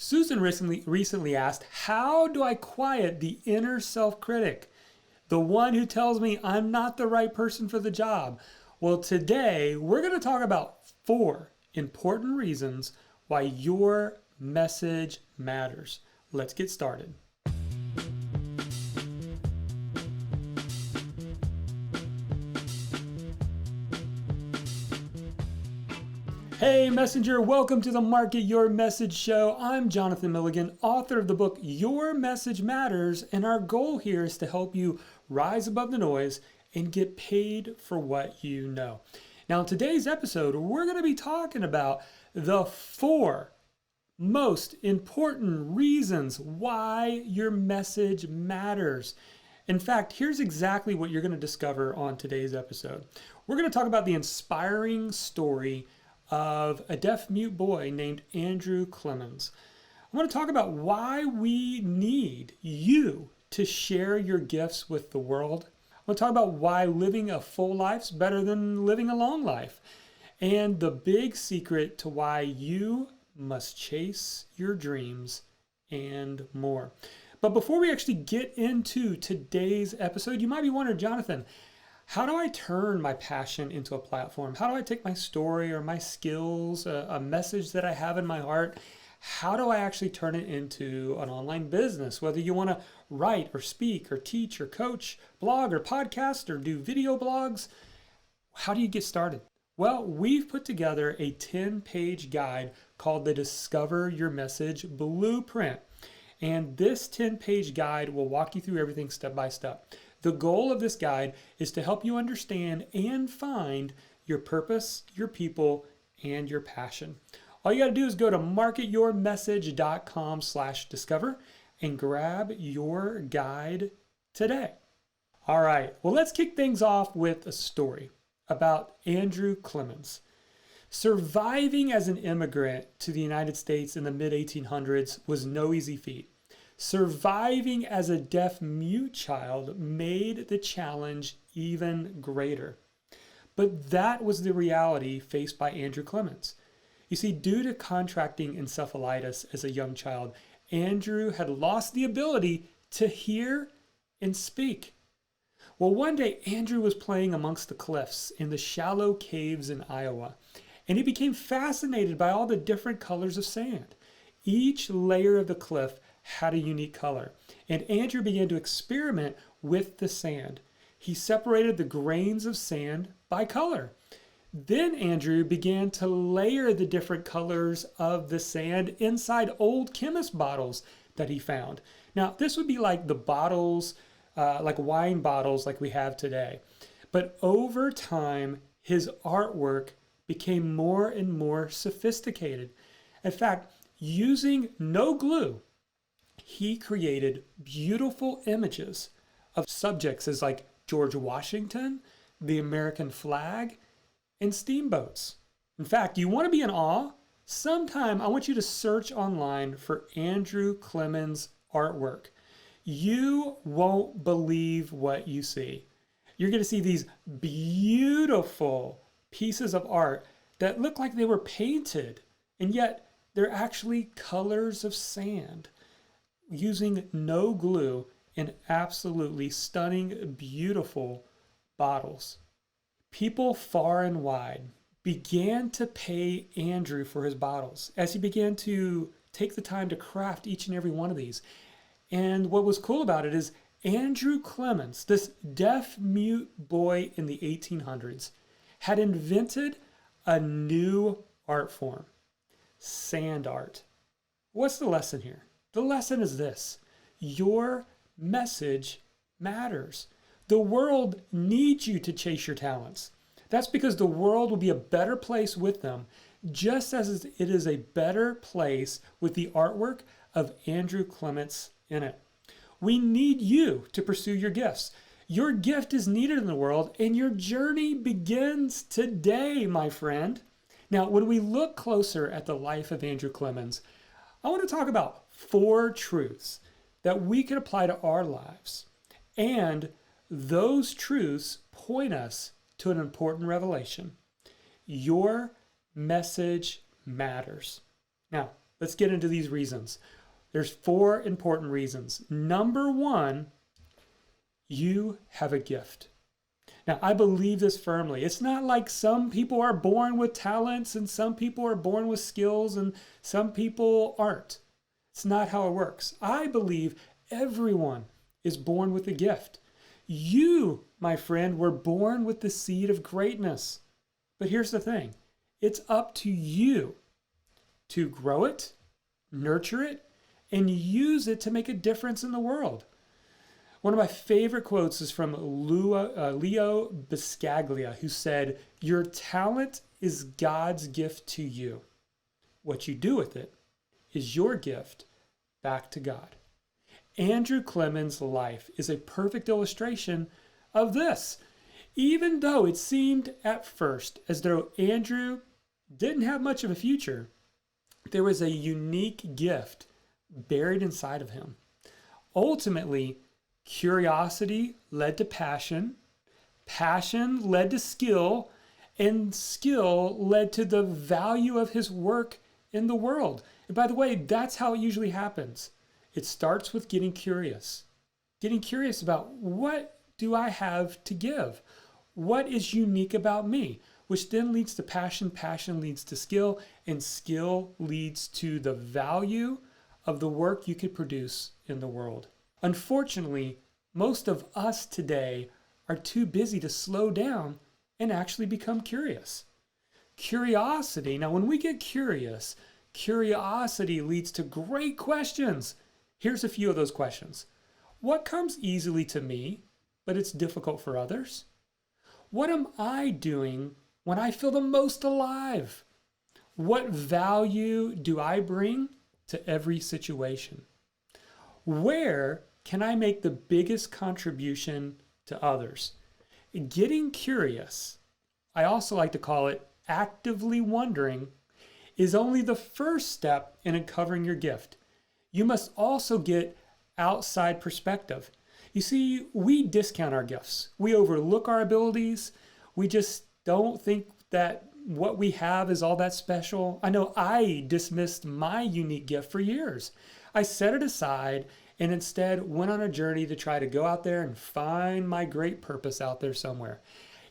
Susan recently asked, how do I quiet the inner self-critic? The one who tells me I'm not the right person for the job. Well, today we're going to talk about 4 important reasons why your message matters. Let's get started. Hey Messenger, welcome to the Market Your Message Show. I'm Jonathan Milligan, author of the book Your Message Matters, and our goal here is to help you rise above the noise and get paid for what you know. Now in today's episode, we're going to be talking about the 4 most important reasons why your message matters. In fact, here's exactly what you're going to discover on today's episode. We're going to talk about the inspiring story of a deaf-mute boy named Andrew Clemens. I want to talk about why we need you to share your gifts with the world. I want to talk about why living a full life's better than living a long life, and the big secret to why you must chase your dreams and more. But before we actually get into today's episode, you might be wondering, Jonathan, how do I turn my passion into a platform? How do I take my story or my skills, a message that I have in my heart, how do I actually turn it into an online business? Whether you want to write or speak or teach or coach, blog or podcast or do video blogs, how do you get started? Well, we've put together a 10-page guide called the Discover Your Message Blueprint. And this 10-page guide will walk you through everything step by step. The goal of this guide is to help you understand and find your purpose, your people, and your passion. All you got to do is go to marketyourmessage.com/discover and grab your guide today. All right, well, let's kick things off with a story about Andrew Clemens. Surviving as an immigrant to the United States in the mid-1800s was no easy feat. Surviving as a deaf-mute child made the challenge even greater. But that was the reality faced by Andrew Clemens. You see, due to contracting encephalitis as a young child, Andrew had lost the ability to hear and speak. Well, one day Andrew was playing amongst the cliffs in the shallow caves in Iowa, and he became fascinated by all the different colors of sand. Each layer of the cliff had a unique color, and Andrew began to experiment with the sand. He separated the grains of sand by color. Then Andrew began to layer the different colors of the sand inside old chemist bottles that he found. Now, this would be like the bottles, like wine bottles like we have today. But over time, his artwork became more and more sophisticated. In fact, using no glue, he created beautiful images of subjects as like George Washington, the American flag, and steamboats. In fact, you want to be in awe? Sometime I want you to search online for Andrew Clemens artwork. You won't believe what you see. You're going to see these beautiful pieces of art that look like they were painted, and yet they're actually colors of sand, using no glue in absolutely stunning, beautiful bottles. People far and wide began to pay Andrew for his bottles as he began to take the time to craft each and every one of these. And what was cool about it is Andrew Clemens, this deaf-mute boy in the 1800s, had invented a new art form, sand art. What's the lesson here? The lesson is this: your message matters. The world needs you to chase your talents. That's because the world will be a better place with them, just as it is a better place with the artwork of Andrew Clemens in it. We need you to pursue your gifts. Your gift is needed in the world, and your journey begins today, my friend. Now, when we look closer at the life of Andrew Clemens, I want to talk about 4 truths that we can apply to our lives. And those truths point us to an important revelation. Your message matters. Now, Let's get into these reasons. There's 4 important reasons. Number 1, you have a gift. Now, I believe this firmly. It's not like some people are born with talents and some people are born with skills and some people aren't. It's not how it works. I believe everyone is born with a gift. You, my friend, were born with the seed of greatness. But here's the thing. It's up to you to grow it, nurture it, and use it to make a difference in the world. One of my favorite quotes is from Leo Biscaglia, who said, "Your talent is God's gift to you. What you do with it is your gift back to God." Andrew Clemens' life is a perfect illustration of this. Even though it seemed at first as though Andrew didn't have much of a future, there was a unique gift buried inside of him. Ultimately, curiosity led to passion, passion led to skill, and skill led to the value of his work in the world. And by the way, that's how it usually happens. It starts with getting curious about what do I have to give? What is unique about me? Which then leads to passion, passion leads to skill, and skill leads to the value of the work you could produce in the world. Unfortunately, most of us today are too busy to slow down and actually become curious. Curiosity, now when we get curious, curiosity leads to great questions. Here's a few of those questions. What comes easily to me, but it's difficult for others? What am I doing when I feel the most alive? What value do I bring to every situation? Where can I make the biggest contribution to others? Getting curious, I also like to call it actively wondering, is only the first step in uncovering your gift. You must also get outside perspective. You see, we discount our gifts. We overlook our abilities. We just don't think that what we have is all that special. I know I dismissed my unique gift for years. I set it aside and instead went on a journey to try to go out there and find my great purpose out there somewhere.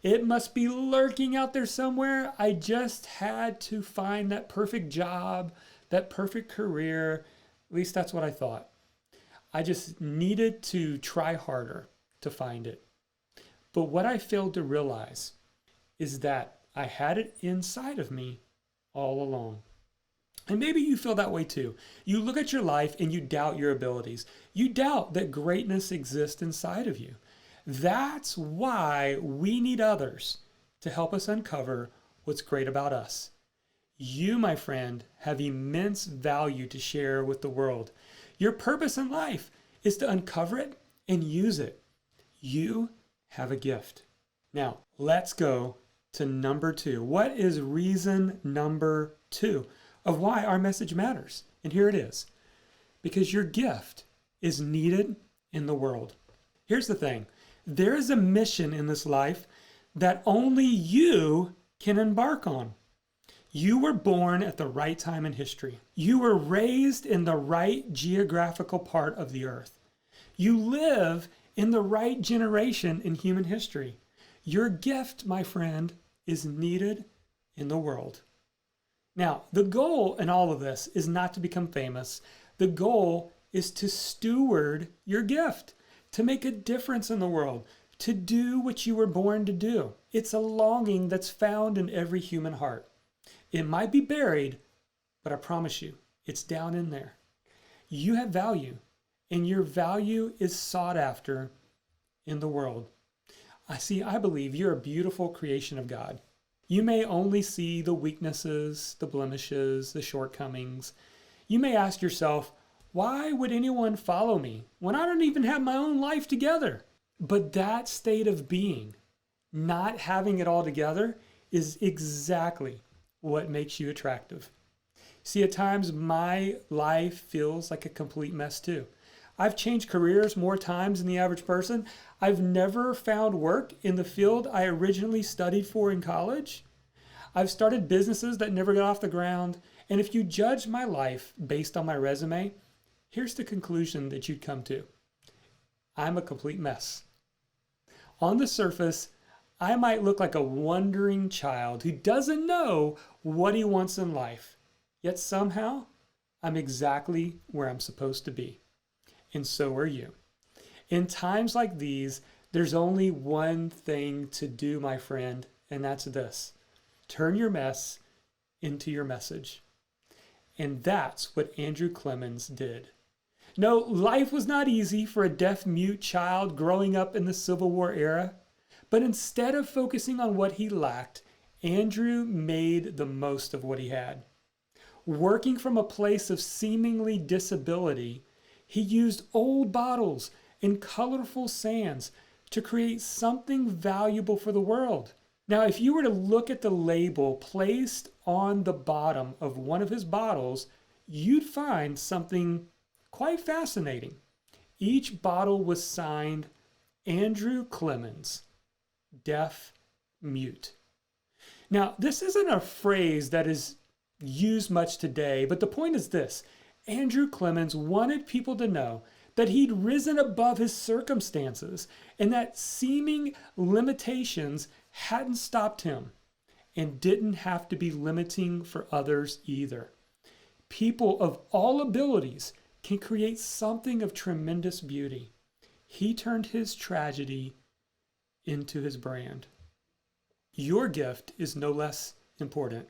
It must be lurking out there somewhere. I just had to find that perfect job, that perfect career. At least that's what I thought. I just needed to try harder to find it. But what I failed to realize is that I had it inside of me all along. And maybe you feel that way too. You look at your life and you doubt your abilities. You doubt that greatness exists inside of you. That's why we need others to help us uncover what's great about us. You, my friend, have immense value to share with the world. Your purpose in life is to uncover it and use it. You have a gift. Now, let's go to number 2. What is reason number 2 of why our message matters? And here it is. Because your gift is needed in the world. Here's the thing. There is a mission in this life that only you can embark on. You were born at the right time in history. You were raised in the right geographical part of the earth. You live in the right generation in human history. Your gift, my friend, is needed in the world. Now, the goal in all of this is not to become famous. The goal is to steward your gift, to make a difference in the world, to do what you were born to do. It's a longing that's found in every human heart. It might be buried, but I promise you, it's down in there. You have value, and your value is sought after in the world. I believe you're a beautiful creation of God. You may only see the weaknesses, the blemishes, the shortcomings. You may ask yourself, why would anyone follow me when I don't even have my own life together? But that state of being, not having it all together, is exactly what makes you attractive. See, at times my life feels like a complete mess too. I've changed careers more times than the average person. I've never found work in the field I originally studied for in college. I've started businesses that never got off the ground. And if you judge my life based on my resume, here's the conclusion that you'd come to. I'm a complete mess. On the surface, I might look like a wandering child who doesn't know what he wants in life. Yet somehow, I'm exactly where I'm supposed to be. And so are you. In times like these, there's only one thing to do, my friend, and that's this. Turn your mess into your message. And that's what Andrew Clemens did. No, life was not easy for a deaf-mute child growing up in the Civil War era. But instead of focusing on what he lacked, Andrew made the most of what he had. Working from a place of seemingly disability, he used old bottles and colorful sands to create something valuable for the world. Now, if you were to look at the label placed on the bottom of one of his bottles, you'd find something quite fascinating. Each bottle was signed Andrew Clemens, deaf mute. Now, this isn't a phrase that is used much today, but the point is this. Andrew Clemens wanted people to know that he'd risen above his circumstances and that seeming limitations hadn't stopped him and didn't have to be limiting for others either. People of all abilities can create something of tremendous beauty. He turned his tragedy into his brand. Your gift is no less important,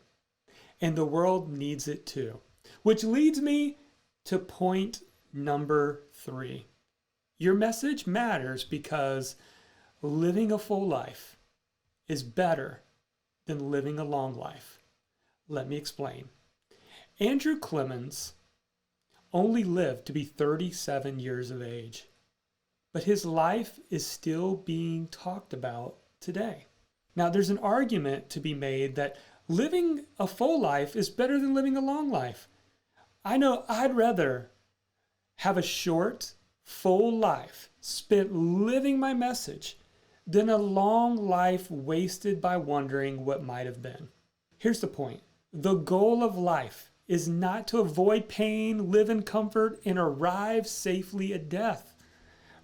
and the world needs it too. Which leads me to point number 3. Your message matters because living a full life is better than living a long life. Let me explain. Andrew Clemens only lived to be 37 years of age, but his life is still being talked about today. Now, there's an argument to be made that living a full life is better than living a long life. I know I'd rather have a short, full life spent living my message than a long life wasted by wondering what might have been. Here's the point. The goal of life is not to avoid pain, live in comfort, and arrive safely at death.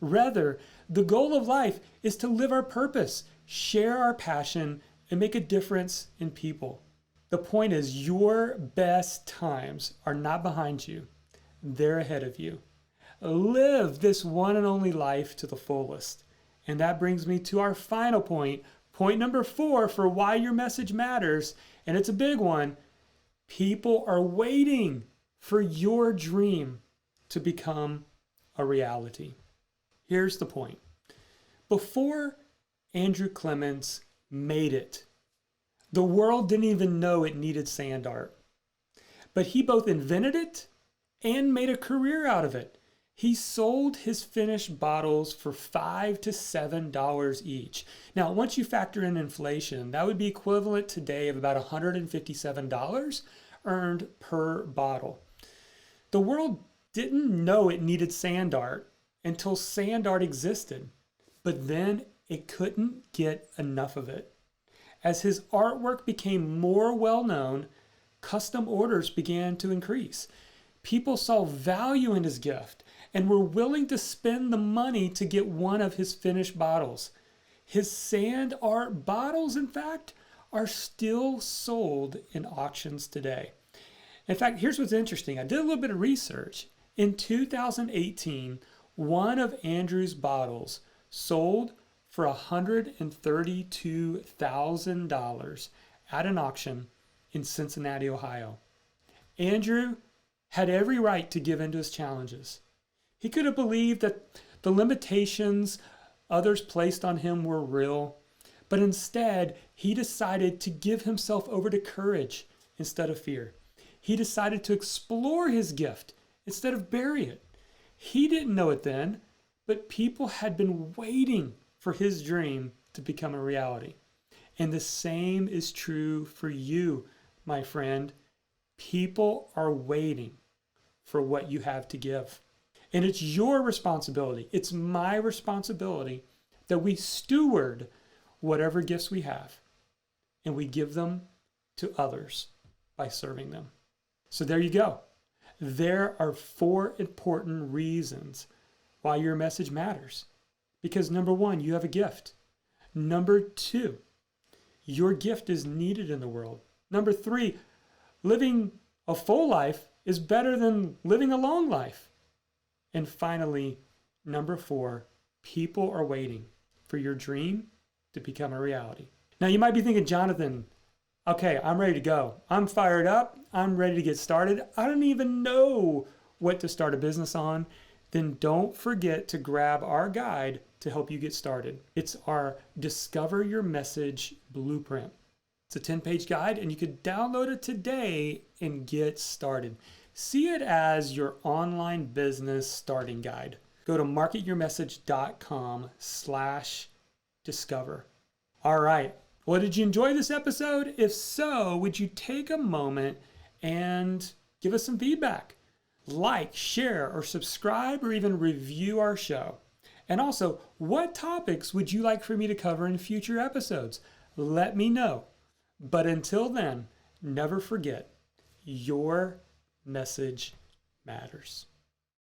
Rather, the goal of life is to live our purpose, share our passion, and make a difference in people. The point is, your best times are not behind you. They're ahead of you. Live this one and only life to the fullest. And that brings me to our final point, point number 4 for why your message matters. And it's a big one. People are waiting for your dream to become a reality. Here's the point. Before Andrew Clemens made it, the world didn't even know it needed sand art. But he both invented it and made a career out of it. He sold his finished bottles for $5 to $7 each. Now, once you factor in inflation, that would be equivalent today of about $157 earned per bottle. The world didn't know it needed sand art until sand art existed, but then it couldn't get enough of it. As his artwork became more well-known, custom orders began to increase. People saw value in his gift and were willing to spend the money to get one of his finished bottles. His sand art bottles, in fact, are still sold in auctions today. In fact, here's what's interesting. I did a little bit of research. In 2018, one of Andrew's bottles sold for $132,000 at an auction in Cincinnati, Ohio. Andrew had every right to give in to his challenges. He could have believed that the limitations others placed on him were real, but instead he decided to give himself over to courage instead of fear. He decided to explore his gift instead of bury it. He didn't know it then, but people had been waiting for his dream to become a reality. And the same is true for you, my friend. People are waiting for what you have to give. And it's your responsibility, it's my responsibility that we steward whatever gifts we have and we give them to others by serving them. So there you go. There are 4 important reasons why your message matters. Because number 1, you have a gift. Number 2, your gift is needed in the world. Number 3, living a full life is better than living a long life. And finally, number 4, people are waiting for your dream to become a reality. Now you might be thinking, Jonathan, okay, I'm ready to go. I'm fired up. I'm ready to get started. I don't even know what to start a business on. Then don't forget to grab our guide to help you get started. It's our Discover Your Message Blueprint. It's a 10-page guide, and you can download it today and get started. See it as your online business starting guide. Go to marketyourmessage.com/discover. All right. Well, did you enjoy this episode? If so, would you take a moment and give us some feedback? Like, share, or subscribe, or even review our show. And also, what topics would you like for me to cover in future episodes? Let me know. But until then, never forget, your message matters.